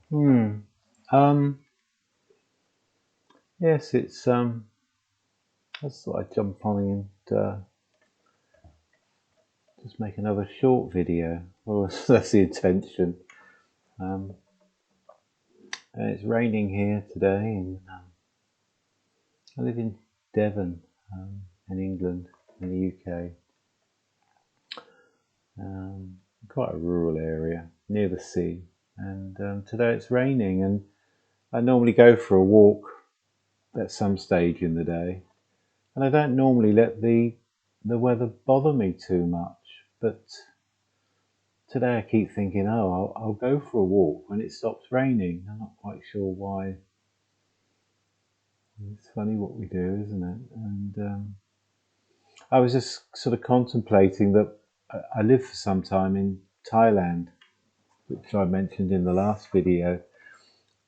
Hmm. Um. Yes, it's I just thought I'd jump on and just make another short video. Well, that's the intention. Um. And it's raining here today, and I live in Devon, in England, in the UK. Quite a rural area near the sea, and today it's raining. And I normally go for a walk at some stage in the day, and I don't normally let the weather bother me too much. But today I keep thinking, oh, I'll go for a walk when it stops raining. I'm not quite sure why. It's funny what we do, isn't it? And I was just sort of contemplating that I lived for some time in Thailand, which I mentioned in the last video,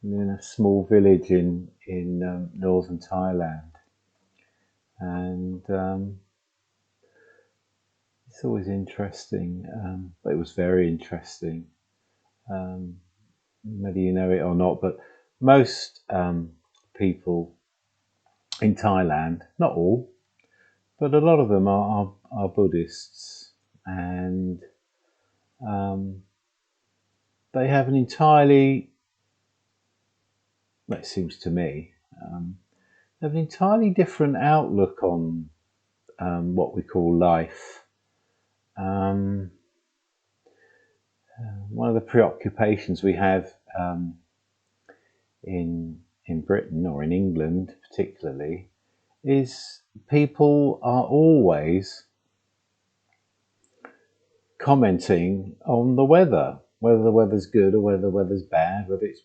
in a small village in northern Thailand, and it's always interesting. But it was very interesting. Um, Whether you know it or not, but most people in Thailand, not all, but a lot of them are Buddhists, and um, they have an entirely, well, it seems to me, they have an entirely different outlook on what we call life. Um, One of the preoccupations we have in Britain or in England particularly is people are always commenting on the weather, whether the weather's good or whether the weather's bad, whether it's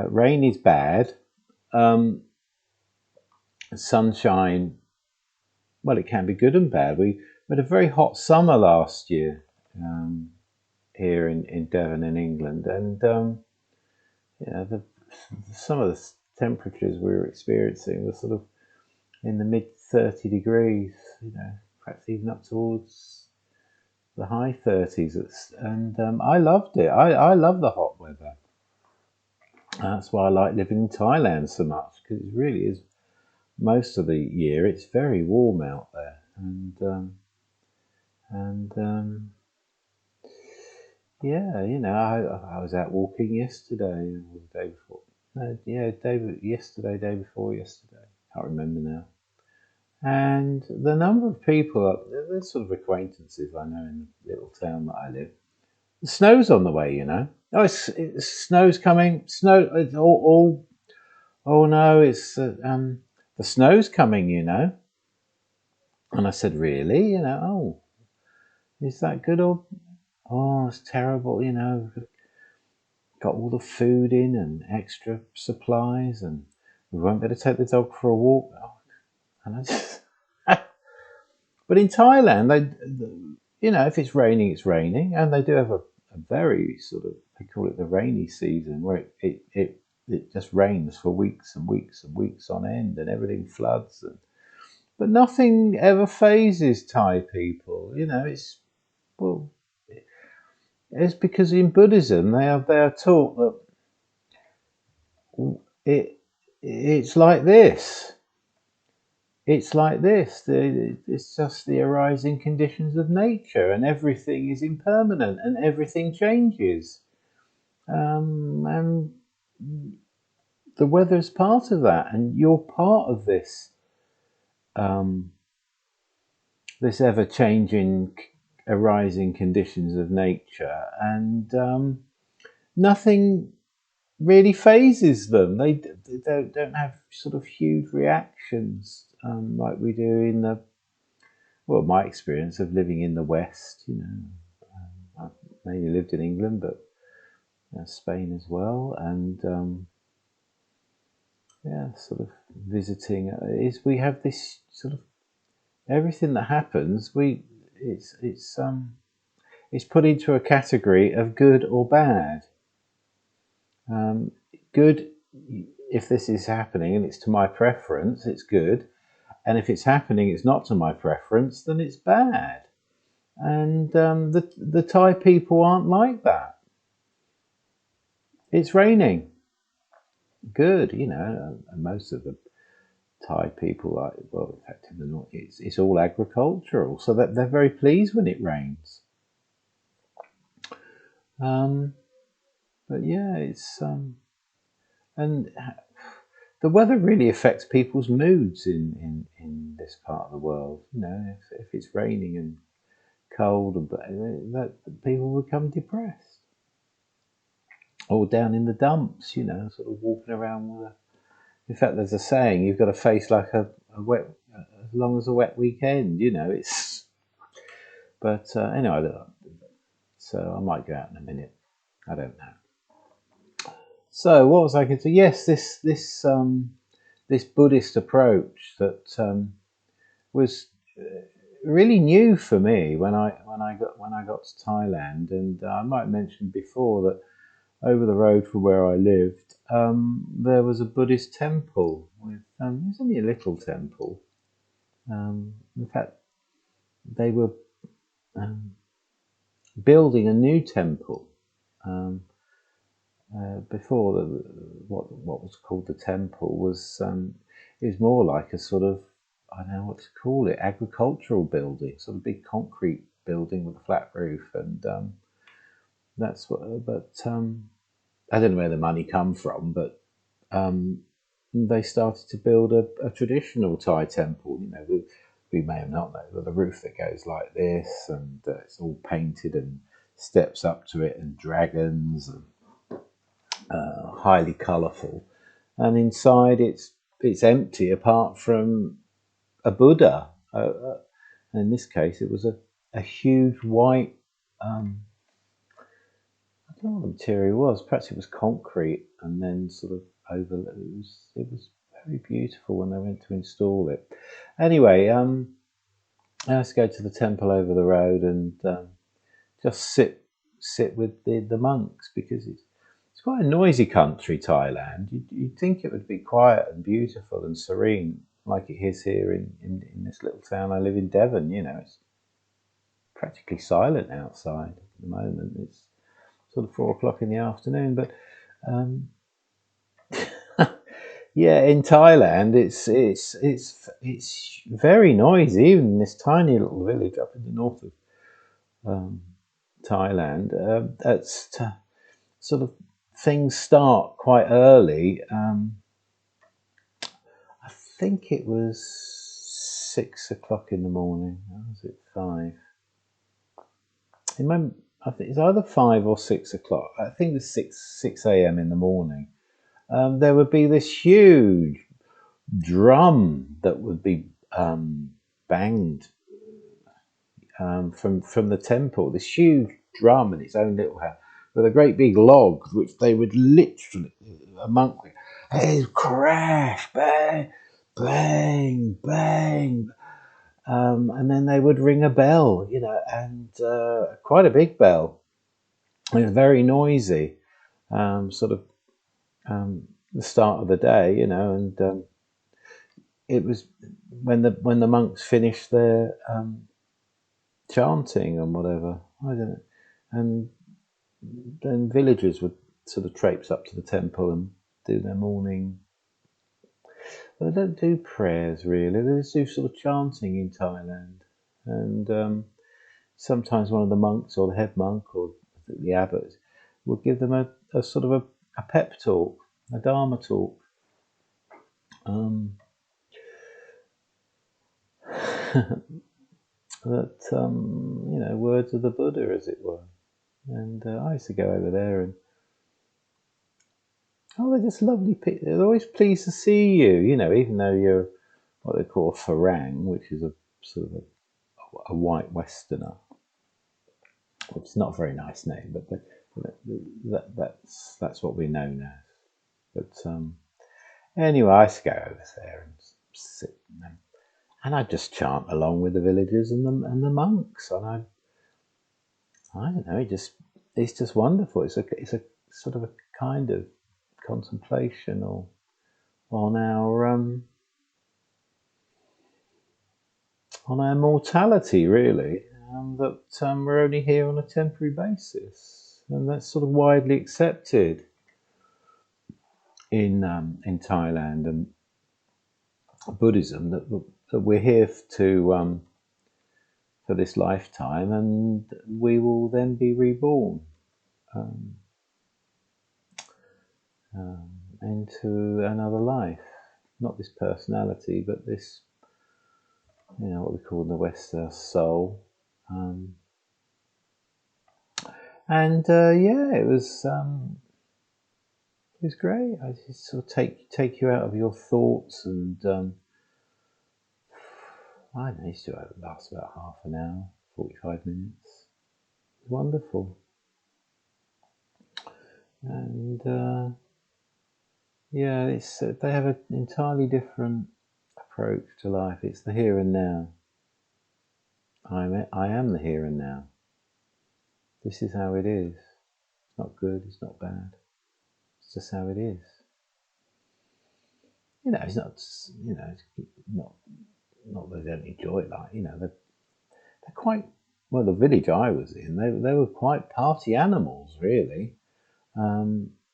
rain is bad, um, sunshine, well, it can be good and bad. We had a very hot summer last year here in Devon in England, and you know, some of the temperatures we were experiencing were sort of in the mid 30 degrees, perhaps even up towards the high 30s. And I loved it. I love the hot weather. That's why I like living in Thailand so much, because it really is, most of the year it's very warm out there. And yeah, I was out walking yesterday or the day before. No, yeah, day before yesterday. Can't remember now. And the number of people, there's sort of acquaintances I know in the little town that I live. The snow's on the way. Oh, it's snow's coming. Snow. It's all. Oh no, it's the snow's coming. And I said, really? Oh, is that good or? Oh, it's terrible. Got all the food in and extra supplies, and we won't be able to take the dog for a walk. Oh, and I just, but in Thailand, if it's raining, it's raining, and they do have a very sort of, they call it the rainy season, where it just rains for weeks and weeks and weeks on end, and everything floods, but nothing ever phases Thai people. Well, it's because in Buddhism they are taught that it's like this. It's like this. It's just the arising conditions of nature, and everything is impermanent, and everything changes. And the weather is part of that, and you're part of um, this ever-changing, arising conditions of nature, and nothing really phases them. They don't have sort of huge reactions like we do in my experience of living in the West. I've mainly lived in England, but Spain as well, and yeah, sort of visiting is we have this sort of everything that happens. It's put into a category of good or bad. Good, if this is happening and it's to my preference, it's good. And if it's happening, it's not to my preference, then it's bad. And the Thai people aren't like that. It's raining. Good, you know. And most of the Thai people, like, well, in fact, in the north, it's all agricultural, so that they're very pleased when it rains. Um, but yeah, it's and the weather really affects people's moods in this part of the world. You know, if it's raining and cold, and that people become depressed, or down in the dumps. You know, sort of walking around with a. In fact, there's a saying: you've got a face like a wet, as long as a wet weekend. You know, it's. But anyway, so I might go out in a minute. I don't know. So what was I going to say? Yes, this Buddhist approach that was really new for me when I got to Thailand, and I might have mentioned before that over the road from where I lived, there was a Buddhist temple with it was only a little temple. In fact, they were um, building a new temple. Um, Before what was called the temple was it was more like a sort of, I don't know what to call it, agricultural building, sort of big concrete building with a flat roof, and that's what. But I don't know where the money come from, but um, they started to build a traditional Thai temple. You know, we may have not known, with a roof that goes like this, and it's all painted and steps up to it, and dragons and highly colourful, and inside it's empty apart from a Buddha. In this case, it was a huge white. I don't know what the material was. Perhaps it was concrete, and then sort of over. It was very beautiful when they went to install it. Anyway, let's go to the temple over the road and just sit with the monks, because it's quite a noisy country, Thailand. You'd think it would be quiet and beautiful and serene, like it is here in this little town I live in, Devon. You know, it's practically silent outside at the moment. It's sort of 4 o'clock in the afternoon, but um, yeah, in Thailand, it's very noisy, even in this tiny little village up in the north of um, Thailand. Sort of things start quite early. I think it was 6 o'clock in the morning. Or was it 5? I think it's either 5 or 6 o'clock. I think it's six a.m. in the morning. There would be this huge drum that would be banged from the temple. This huge drum in its own little house with a great big log, which they would literally, a monk would, hey, crash, bang, bang, bang. And then they would ring a bell, you know, and quite a big bell. It was very noisy, sort of the start of the day, you know, and it was when the monks finished their chanting and whatever. I don't know, and then villagers would sort of traipse up to the temple and do their morning. They don't do prayers really. They just do sort of chanting in Thailand, and sometimes one of the monks or the head monk or the abbot would give them a sort of a pep talk, a dharma talk. Um, that you know, words of the Buddha, as it were. And I used to go over there, and they're just lovely people. They're always pleased to see you, you know, even though you're what they call a farang, which is a sort of a white Westerner. It's not a very nice name, but that's what we know now. But anyway, I used to go over there and sit, and I just chant along with the villagers and the monks, and I don't know, it's just wonderful. It's a sort of a kind of contemplation or on our mortality, really, that we're only here on a temporary basis, and that's sort of widely accepted. in Thailand and Buddhism that we're here to for this lifetime, and we will then be reborn um, into another life. Not this personality, but this, what we call in the West, soul. And it was great. I just sort of take you out of your thoughts, and I don't know, used to last about half an hour, 45 minutes. It was wonderful. And it's they have an entirely different approach to life. It's the here and now. I am the here and now. This is how it is. It's not good. It's not bad. It's just how it is. It's not. It's not that they don't enjoy it. They're quite well. The village I was in, they were quite party animals, really.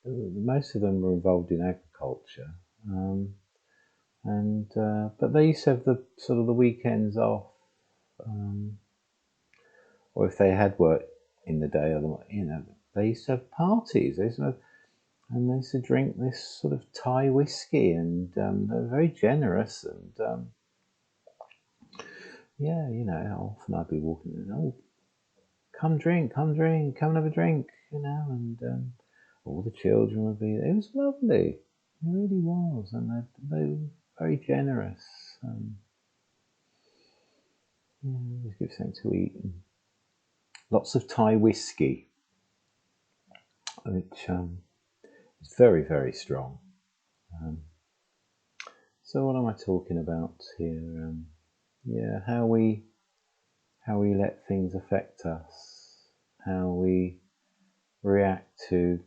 Most of them were involved in agriculture, but they used to have the sort of the weekends off, or if they had work in the day, they used to have parties. And they used to drink this sort of Thai whiskey, and they were very generous. And often I'd be walking and come drink, come and have a drink, and all the children would be there. It was lovely. It really was, and they were very generous. Just give something to eat. And lots of Thai whiskey, which is very, very strong. So what am I talking about here? How we let things affect us, how we react to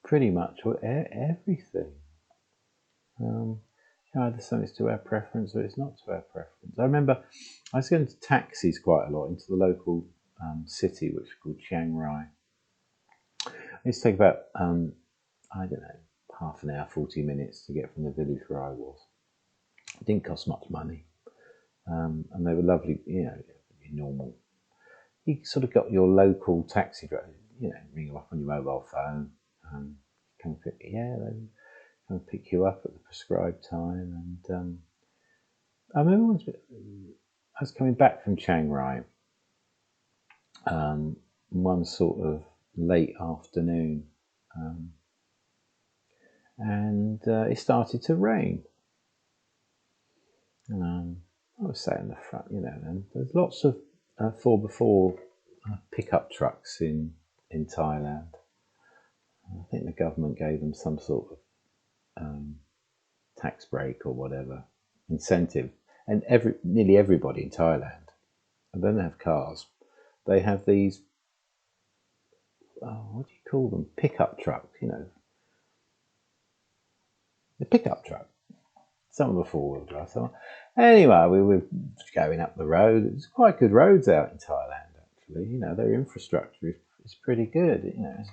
pretty much everything. Either something's to our preference or it's not to our preference. I remember I was going to taxis quite a lot into the local city, which is called Chiang Rai. It used to take about, half an hour, 40 minutes to get from the village where I was. It didn't cost much money. And they were lovely, normal. You sort of got your local taxi driver, ring them up on your mobile phone, they come and pick you up at the prescribed time. And I remember once I was coming back from Chiang Rai, one sort of late afternoon, and it started to rain. I was sat in the front, and there's lots of 4x4 pickup trucks in Thailand. I think the government gave them some sort of tax break or whatever, incentive. And nearly everybody in Thailand, and they don't have cars, they have these, what do you call them? Pickup trucks, the pickup truck. Some of the four-wheel drive. Anyway, we were going up the road. It's quite good roads out in Thailand, actually. Their infrastructure is pretty good. It's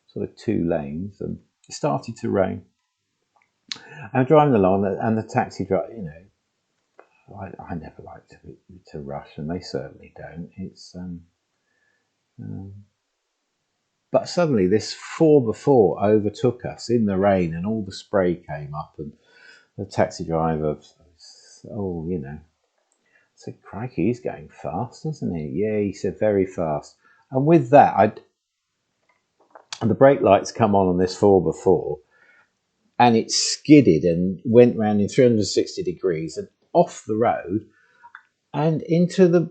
sort of 2 lanes, and it started to rain. I'm driving along, and the taxi driver, I never like to rush, and they certainly don't. It's but suddenly this 4x4 overtook us in the rain, and all the spray came up, and the taxi driver, said, crikey, he's going fast, isn't he? Yeah, he said, very fast. And with that, the brake lights come on this 4x4, and it skidded and went round in 360 degrees and off the road and into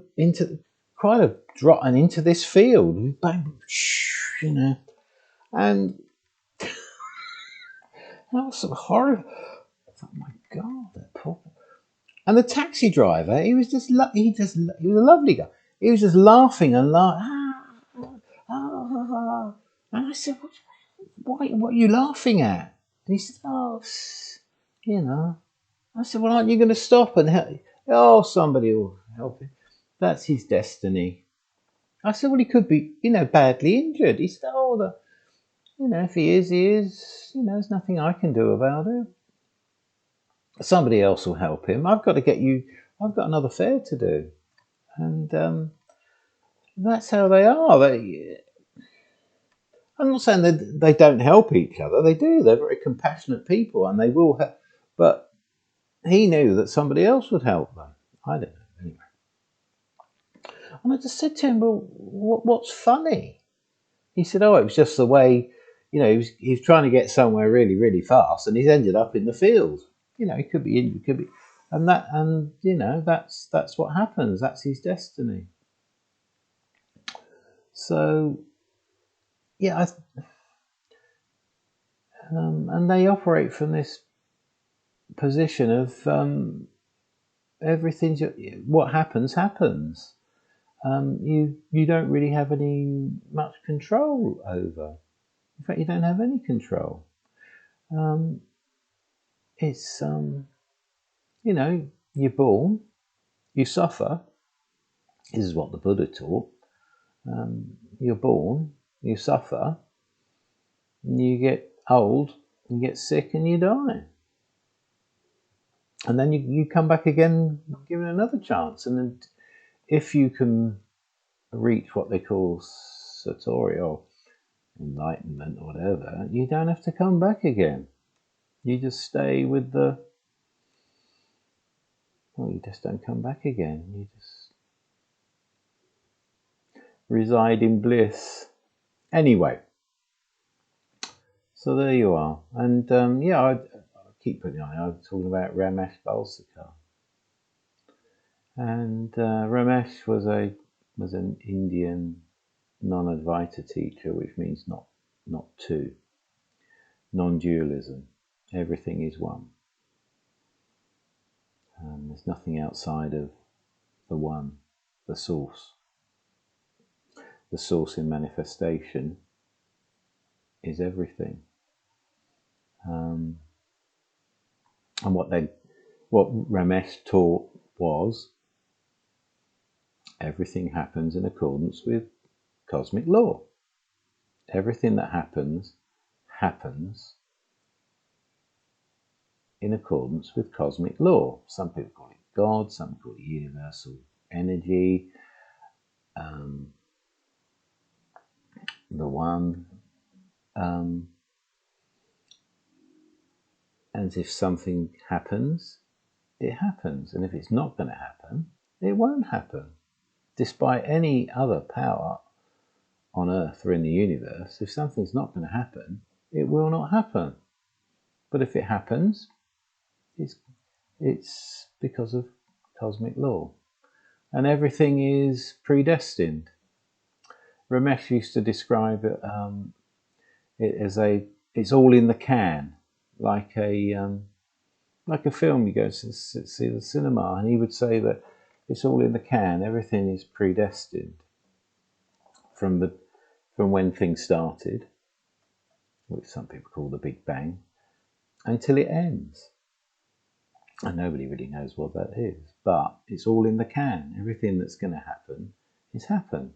quite a drop and into this field. Bang, and that was sort of horrible. I thought, my God, that poor. And the taxi driver, he was he was a lovely guy. He was just laughing and laughing. And I said, what are you laughing at? And he said, I said, well, aren't you going to stop and help? Oh, somebody will help him. That's his destiny. I said, well, he could be, badly injured. He said, if he is, he is. There's nothing I can do about it. Somebody else will help him. I've got another fare to do. And that's how they are. I'm not saying that they don't help each other. They do. They're very compassionate people, and they will help. But he knew that somebody else would help them. I don't know. Anyway. And I just said to him, well, what's funny? He said, oh, it was just the way, he was trying to get somewhere really, really fast, and he's ended up in the field. He could be in, he could be, and that's what happens. That's his destiny. So, yeah, and they operate from this position of everything. What happens. You don't really have any much control over. In fact, you don't have any control. It's you're born, you suffer. This is what the Buddha taught. You're born, you suffer, you get old, you get sick, and you die. And then you come back again, given another chance. And then if you can reach what they call satori or enlightenment or whatever, you don't have to come back again. You just stay with you just don't come back again. You just reside in bliss. Anyway, so there you are. And I keep putting on. I was talking about Ramesh Balsekar. And Ramesh was an Indian non-Advaita teacher, which means not two. Non-dualism. Everything is one. There's nothing outside of the one, the source. The source in manifestation is everything. And what Ramesh taught was everything happens in accordance with cosmic law. Everything that happens in accordance with cosmic law. Some people call it God, some call it universal energy, the one. And if something happens, it happens. And if it's not going to happen, it won't happen. Despite any other power on Earth or in the universe, if something's not going to happen, it will not happen. But if it happens, it's because of cosmic law. And everything is predestined. Ramesh used to describe it as it's all in the can, like a film you go to see the cinema, and he would say that it's all in the can. Everything is predestined from when things started, which some people call the Big Bang, until it ends. And nobody really knows what that is, but it's all in the can. Everything that's going to happen is happened.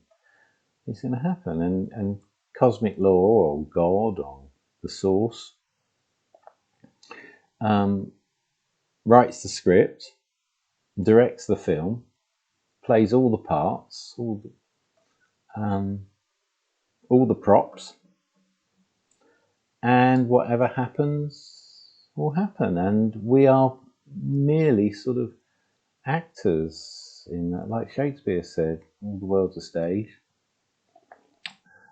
It's going to happen, and cosmic law or God or the source writes the script, directs the film, plays all the parts, all the props, and whatever happens will happen. And we are merely sort of actors in that, like Shakespeare said, all the world's a stage,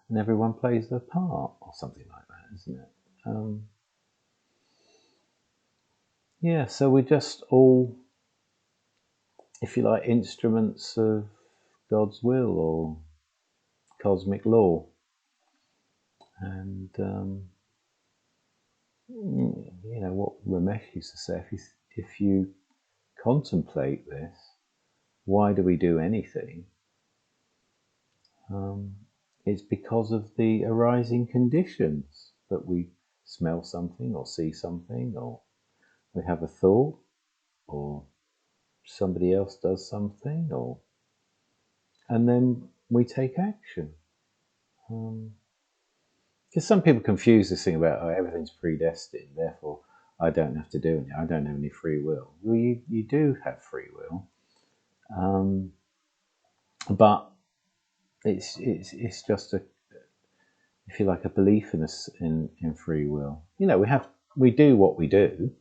and everyone plays their part, or something like that, isn't it? So we're just all, if you like, instruments of God's will or cosmic law. And what Ramesh used to say, if you contemplate this, why do we do anything? It's because of the arising conditions, that we smell something or see something, or we have a thought, or somebody else does something, and then we take action. because some people confuse this thing about, oh, everything's predestined, therefore I don't have to do anything. I don't have any free will. Well, you do have free will, but it's just a, if you like, a belief in us in free will. You know, we do what we do.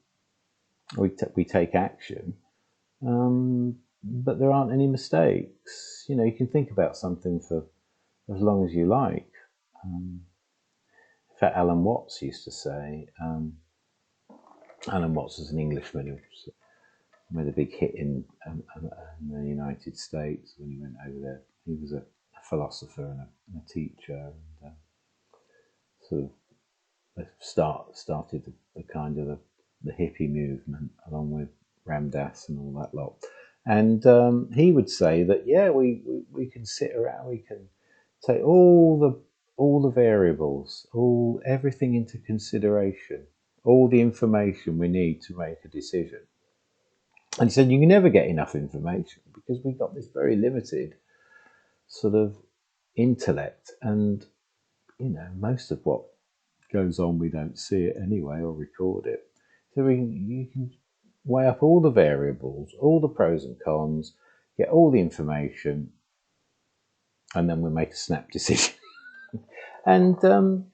We take action, but there aren't any mistakes. You know, you can think about something for as long as you like. In fact, Alan Watts used to say, Alan Watts was an Englishman who made a big hit in the United States when he went over there. He was a philosopher and a teacher, and sort of started the kind of the hippie movement along with Ram Dass and all that lot. And he would say that, yeah, we can sit around, we can take all the variables, everything into consideration, all the information we need to make a decision. And he said you can never get enough information because we've got this very limited sort of intellect, and you know, most of what goes on we don't see it anyway or record it. So you can weigh up all the variables, all the pros and cons, get all the information, and then we'll make a snap decision. And you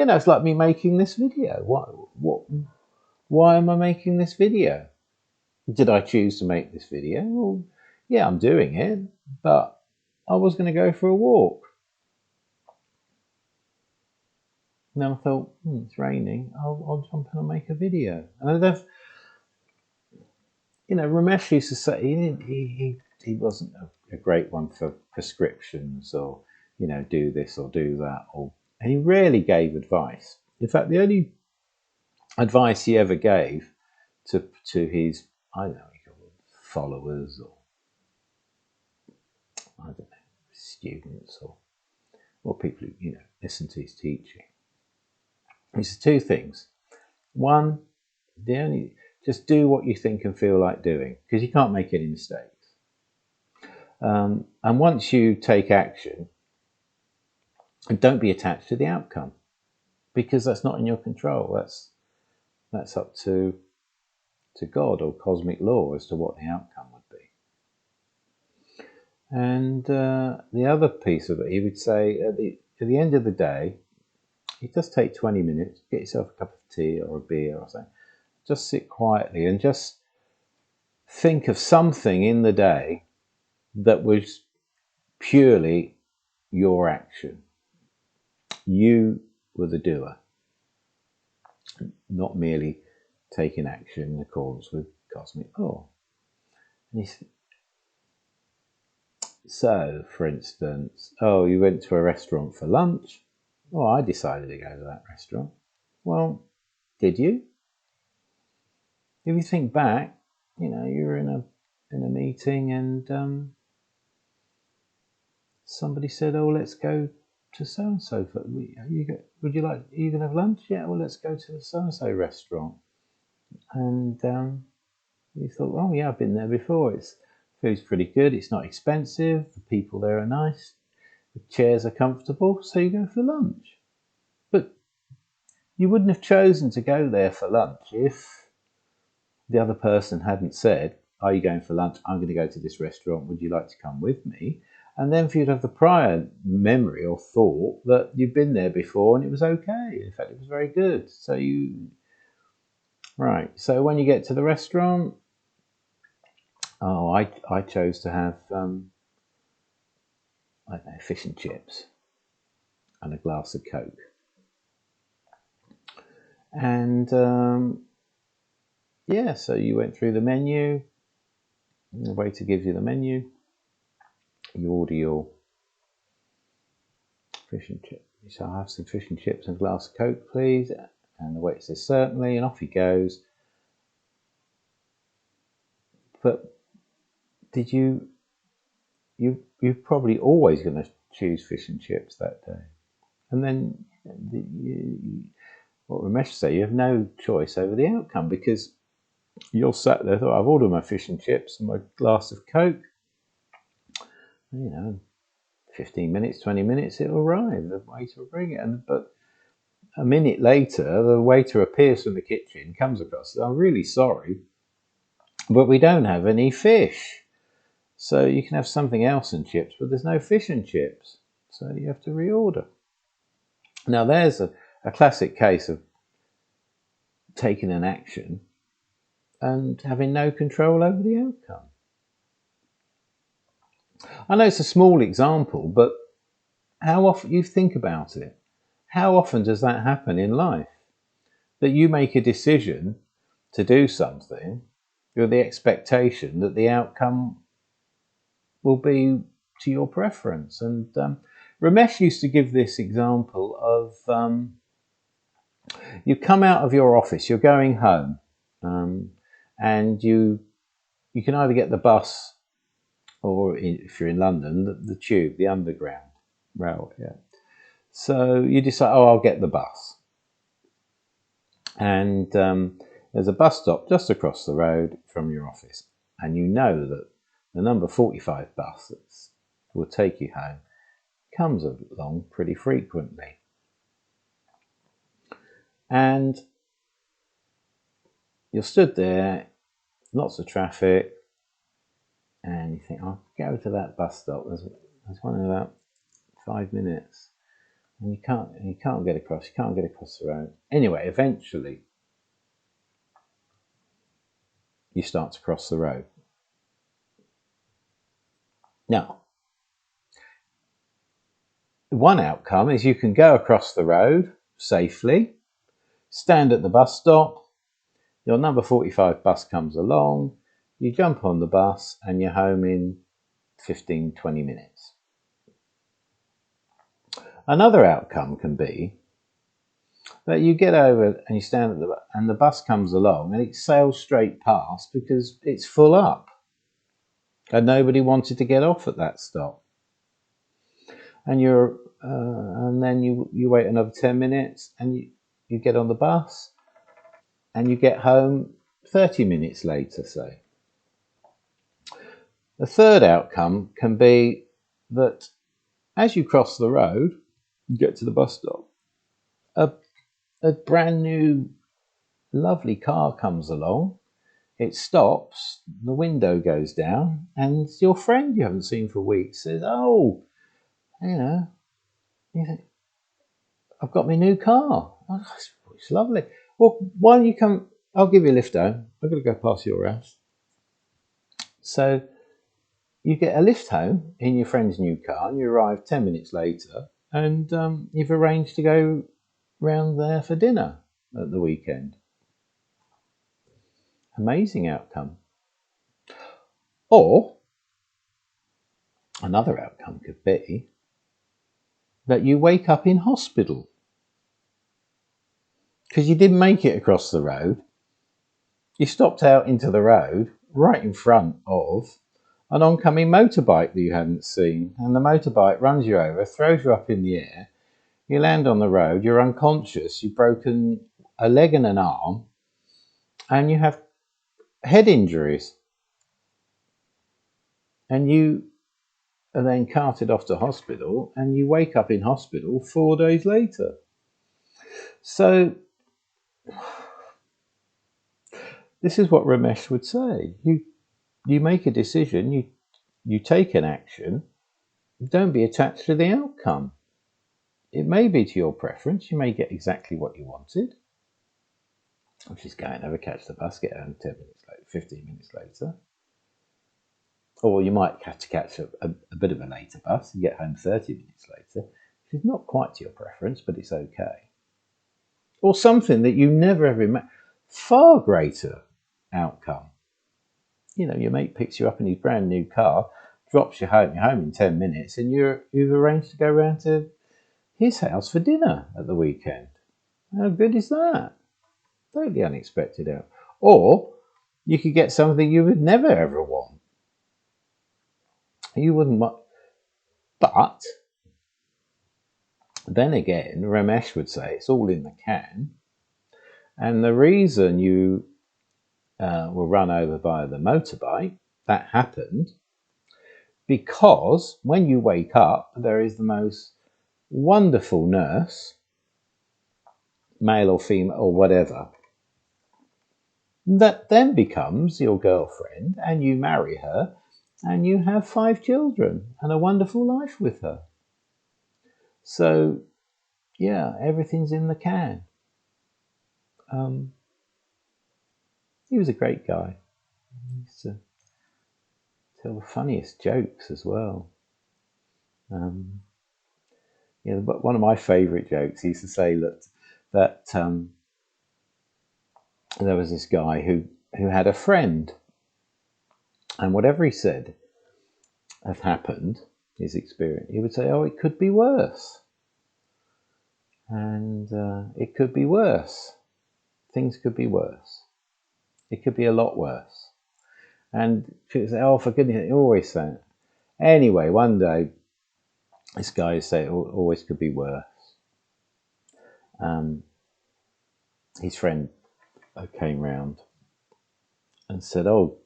know, it's like me making this video. Why am I making this video? Did I choose to make this video? Well, yeah, I'm doing it, but I was going to go for a walk. And then I thought, it's raining. I'll jump in and make a video. And you know, Ramesh used to say he wasn't a great one for prescriptions or, you know, do this or do that, and he rarely gave advice. In fact, the only advice he ever gave to his, I don't know, followers or I don't know, students or people who, you know, listen to his teaching. He says two things. One, just do what you think and feel like doing, because you can't make any mistakes. And once you take action, don't be attached to the outcome, because that's not in your control. That's up to God or cosmic law as to what the outcome would be. And the other piece of it, he would say, at the end of the day, it does take 20 minutes. Get yourself a cup of tea or a beer or something. Just sit quietly and just think of something in the day that was purely your action. You were the doer, not merely taking action in accordance with cosmic law. And he said, so, for instance, you went to a restaurant for lunch. I decided to go to that restaurant. Well, did you? If you think back, you know, you were in a meeting and somebody said, let's go to so-and-so. Would you like, are you going to have lunch? Yeah, well, let's go to the so-and-so restaurant. And you thought, yeah, I've been there before. Food's pretty good. It's not expensive. The people there are nice. The chairs are comfortable. So you go for lunch. But you wouldn't have chosen to go there for lunch if the other person hadn't said, are you going for lunch? I'm going to go to this restaurant. Would you like to come with me? And then for you to have the prior memory or thought that you've been there before and it was okay. In fact, it was very good. So So when you get to the restaurant, I chose to have, I don't know, fish and chips and a glass of Coke. And so you went through the menu. The waiter gives you the menu. You order your fish and chips. So I'll have some fish and chips and a glass of Coke, please. And the waiter says, certainly, and off he goes. But did you're probably always going to choose fish and chips that day. And then what Ramesh said, you have no choice over the outcome, because you're sat there, I've ordered my fish and chips and my glass of Coke. You know, 15 minutes, 20 minutes, it'll arrive. The waiter will bring it. But a minute later, the waiter appears from the kitchen, comes across, I'm really sorry, but we don't have any fish. So you can have something else and chips, but there's no fish and chips. So you have to reorder. Now there's a classic case of taking an action and having no control over the outcome. I know it's a small example, but how often you think about it, how often does that happen in life? That you make a decision to do something with the expectation that the outcome will be to your preference. And Ramesh used to give this example of you come out of your office, you're going home, and you can either get the bus or, if you're in London, the tube, the underground railway. Yeah. So you decide, I'll get the bus. And there's a bus stop just across the road from your office. And you know that the number 45 bus that will take you home comes along pretty frequently. And you're stood there, lots of traffic, and you think, I'll go to that bus stop. There's one in about 5 minutes. And you can't get across the road. Anyway, eventually you start to cross the road. Now, one outcome is you can go across the road safely, stand at the bus stop, your number 45 bus comes along, you jump on the bus and you're home in 15, 20 minutes. Another outcome can be that you get over and you stand at and the bus comes along and it sails straight past because it's full up and nobody wanted to get off at that stop. And and then you wait another 10 minutes and you get on the bus and you get home 30 minutes later, say. The third outcome can be that as you cross the road, you get to the bus stop, a brand new lovely car comes along, it stops, the window goes down, and your friend you haven't seen for weeks says, oh, you think, I've got my new car. Oh, it's lovely. Well, why don't you come, I'll give you a lift home. I've got to go past your house. So you get a lift home in your friend's new car and you arrive 10 minutes later and you've arranged to go round there for dinner at the weekend. Amazing outcome. Or another outcome could be that you wake up in hospital because you didn't make it across the road. You stopped out into the road right in front of an oncoming motorbike that you hadn't seen, and the motorbike runs you over, throws you up in the air, you land on the road, you're unconscious, you've broken a leg and an arm, and you have head injuries. And you are then carted off to hospital, and you wake up in hospital 4 days later. So this is what Ramesh would say. You make a decision, you take an action, don't be attached to the outcome. It may be to your preference, you may get exactly what you wanted, which is go and never catch the bus, get home 10 minutes later, 15 minutes later. Or you might have to catch a bit of a later bus and get home 30 minutes later, which is not quite to your preference, but it's okay. Or something that you never ever imagined, far greater outcome. Your mate picks you up in his brand new car, drops you home, you're home in 10 minutes, and you've arranged to go round to his house for dinner at the weekend. How good is that? Totally unexpected out. Or you could get something you would never ever want. You wouldn't want. But then again, Ramesh would say it's all in the can. And the reason you were run over by the motorbike, that happened because when you wake up, there is the most wonderful nurse male or female or whatever, that then becomes your girlfriend, and you marry her, and you have 5 children and a wonderful life with her. So, yeah, everything's in the can. He was a great guy. He used to tell the funniest jokes as well. But one of my favourite jokes, he used to say that there was this guy who had a friend, and whatever he said had happened, his experience, he would say, "Oh, it could be worse," and it could be worse. Things could be worse. It could be a lot worse. And people say, "Oh, for goodness sake," you always say it. Anyway, one day, this guy would say, "It always could be worse." His friend came round and said, "Oh,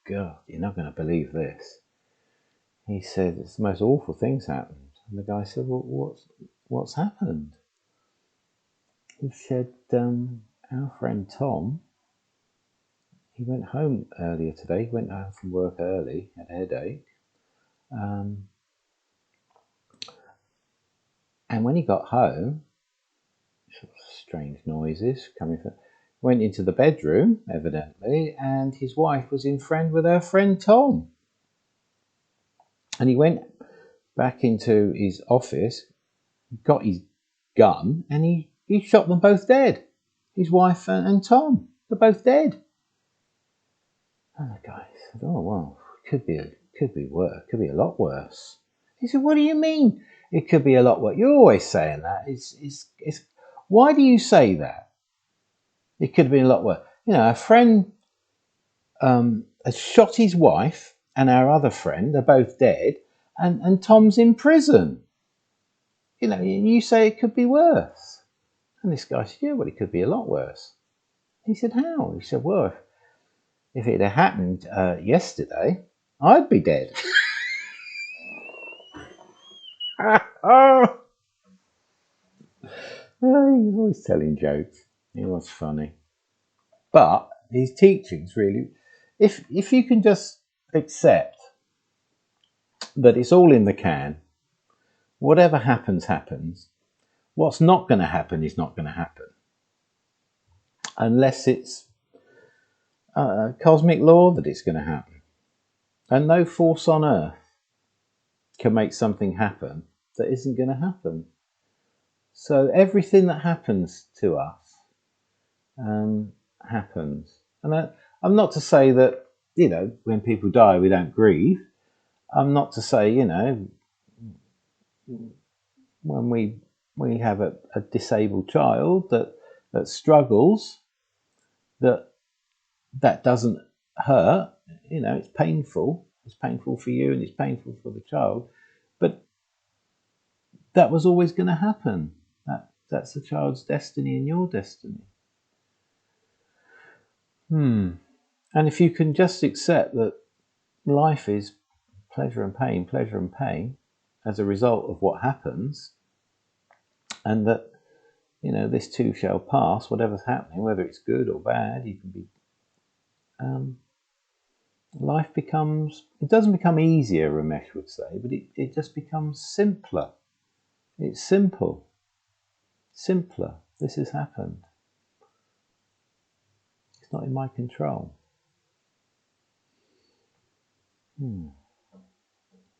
God, you're not going to believe this." He said, "It's the most awful things happened." And the guy said, "Well, what's happened?" He said, "Our friend Tom, he went home earlier today. He went home from work early, had a headache. And when he got home, sort of strange noises coming from, went into the bedroom, evidently, and his wife was in friend with her friend Tom. And he went back into his office, got his gun, and he shot them both dead. His wife and Tom, they're both dead." And the guy said, "Oh, well, it could be worse. It could be a lot worse." He said, "What do you mean it could be a lot worse? You're always saying that. It's why do you say that? It could have been a lot worse. You know, a friend has shot his wife, and our other friend, they're both dead, and Tom's in prison. You know, you say it could be worse." And this guy said, "Yeah, well, it could be a lot worse." He said, "How?" He said, "Well, if it had happened yesterday, I'd be dead." Oh, he was always telling jokes. He was funny. But his teachings really, if you can just accept that it's all in the can, whatever happens, happens. What's not going to happen is not going to happen. Unless it's a cosmic law that it's going to happen. And no force on earth can make something happen that isn't going to happen. So everything that happens to us happens. And I'm not to say that, you know, when people die, we don't grieve. I'm not to say, you know, when we have a disabled child that struggles, that doesn't hurt. You know, it's painful. It's painful for you and it's painful for the child. But that was always going to happen. That's the child's destiny and your destiny. And if you can just accept that life is pleasure and pain as a result of what happens, and that, you know, this too shall pass, whatever's happening, whether it's good or bad, you can be, life becomes, it doesn't become easier, Ramesh would say, but it just becomes simpler. It's simple. Simpler. This has happened. It's not in my control.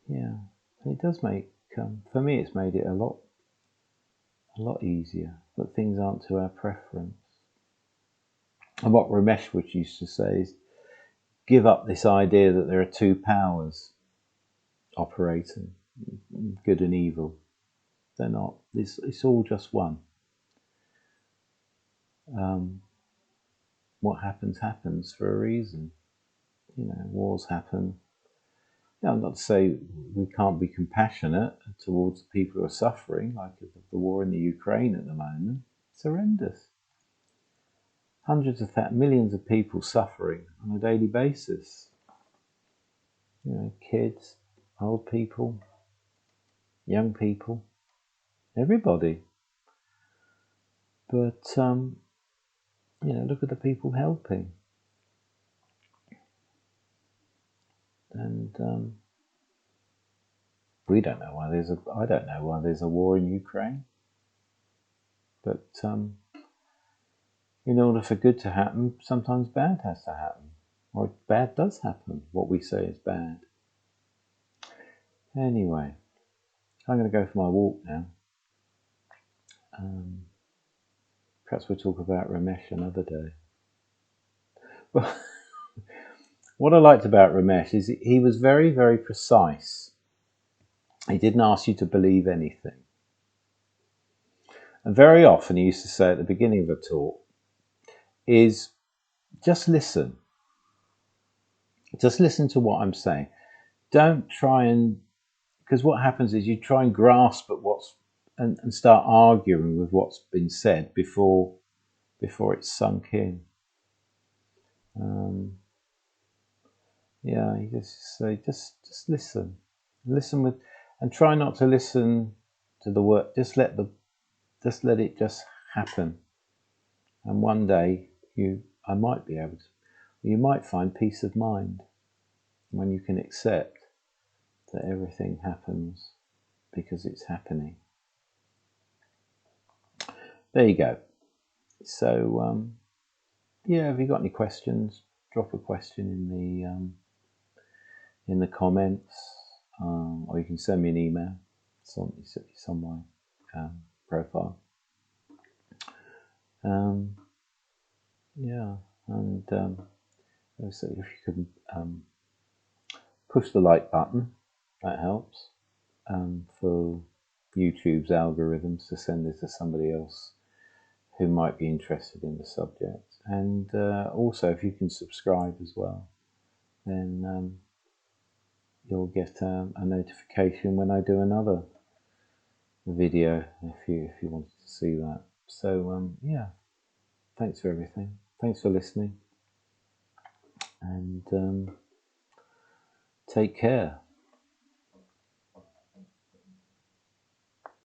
Yeah. It does make, for me, it's made it a lot easier, but things aren't to our preference. And what Ramesh would used to say is, give up this idea that there are two powers operating, good and evil. They're not. It's all just one. What happens for a reason. You know, wars happen. Now, not to say we can't be compassionate towards the people who are suffering, like the war in the Ukraine at the moment. It's horrendous. Hundreds of millions of people suffering on a daily basis. You know, kids, old people, young people, everybody. But look at the people helping, and we don't know why I don't know why there's a war in Ukraine, but in order for good to happen, sometimes bad has to happen, or bad does happen. What we say is bad. Anyway, I'm going to go for my walk now. Perhaps we'll talk about Ramesh another day. Well, what I liked about Ramesh is he was very, very precise. He didn't ask you to believe anything. And very often he used to say at the beginning of a talk is just listen. Just listen to what I'm saying. Don't try and, because what happens is you try and grasp at what's, and start arguing with what's been said before it's sunk in. You just say, just listen. Listen with, and try not to listen to the word. Just let it just happen. And one day I might be able to. You might find peace of mind when you can accept that everything happens because it's happening. There you go. So if you got any questions, drop a question in the comments, or you can send me an email. It's on my profile. So if you can push the like button, that helps for YouTube's algorithms to send it to somebody else who might be interested in the subject. And also, if you can subscribe as well, then you'll get a notification when I do another video if you wanted to see that. So thanks for everything. Thanks for listening, and take care.